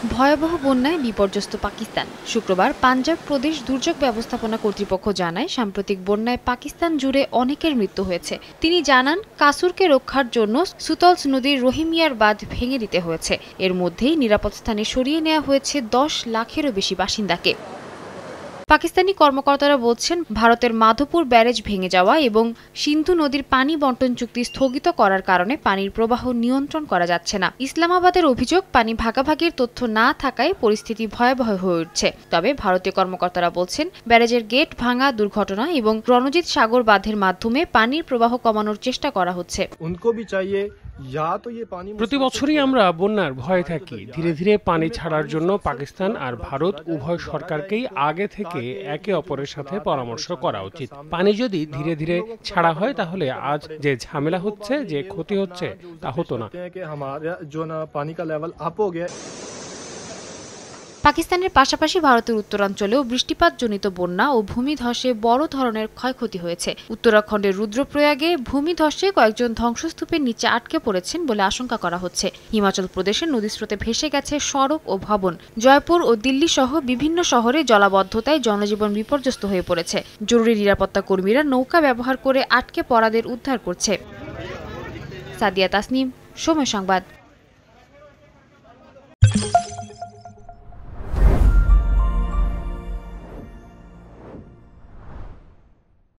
ভয়াবহ বন্যায় বিপর্যস্ত পাকিস্তান। শুক্রবার পাঞ্জাব প্রদেশ দুর্যোগ ব্যবস্থাপনা কর্তৃপক্ষ জানায়, সাম্প্রতিক বন্যায় পাকিস্তান জুড়ে অনেকের মৃত্যু হয়েছে। তিনি জানান, কাসুরকে রক্ষার জন্য সুতলস নদীর রহিমিয়ার বাঁধ ভেঙে দিতে হয়েছে। এর মধ্যেই নিরাপদ স্থানে সরিয়ে নেওয়া হয়েছে 10 লাখেরও বেশি বাসিন্দাকে। পাকিস্তানি কর্মকর্তারা বলছেন, ভারতের মাধোপুর ব্যারেজ ভেঙে যাওয়া এবং সিন্ধু নদীর পানি বন্টন চুক্তি স্থগিত করার কারণে পানির প্রবাহ নিয়ন্ত্রণ করা যাচ্ছে না। ইসলামাবাদের অভিযোগ, পানি ভাগাভাগির তথ্য না থাকায় পরিস্থিতি ভয়াবহ হয়ে উঠছে। তবে ভারতীয় কর্মকর্তারা বলছেন, ব্যারেজের গেট ভাঙা, দুর্ঘটনা এবং রণজিৎ সাগর বাঁধের মাধ্যমে পানির প্রবাহ কমানোর চেষ্টা করা হচ্ছে। প্রতি বছরই আমরা বন্যার ভয়ে থাকি। ধীরে ধীরে পানি ছাড়ার জন্য পাকিস্তান আর ভারত উভয় সরকারকেই আগে থেকে একে অপরের সাথে পরামর্শ করা উচিত। পানি যদি ধীরে ধীরে ছাড়া হয় তাহলে আজ যে ঝামেলা হচ্ছে, যে ক্ষতি হচ্ছে, তা হতো না। পাকিস্তানের পাশাপাশি ভারতের উত্তরাঞ্চলেও বৃষ্টিপাতজনিত বন্যা ও ভূমিধসে বড় ধরনের ক্ষয়ক্ষতি হয়েছে। উত্তরাখণ্ডের রুদ্রপ্রয়াগে ভূমিধসে কয়েকজন ধ্বংসস্তূপের নিচে আটকে পড়েছেন বলে আশঙ্কা করা হচ্ছে। হিমাচল প্রদেশের নদীস্রোতে ভেসে গেছে সড়ক ও ভবন। জয়পুর ও দিল্লি সহ বিভিন্ন শহরে জলাবদ্ধতায় জনজীবন বিপর্যস্ত হয়ে পড়েছে। জরুরি নিরাপত্তা কর্মীরা নৌকা ব্যবহার করে আটকে পড়াদের উদ্ধার করছে। সাদিয়া তাসনিম, সময় সংবাদ।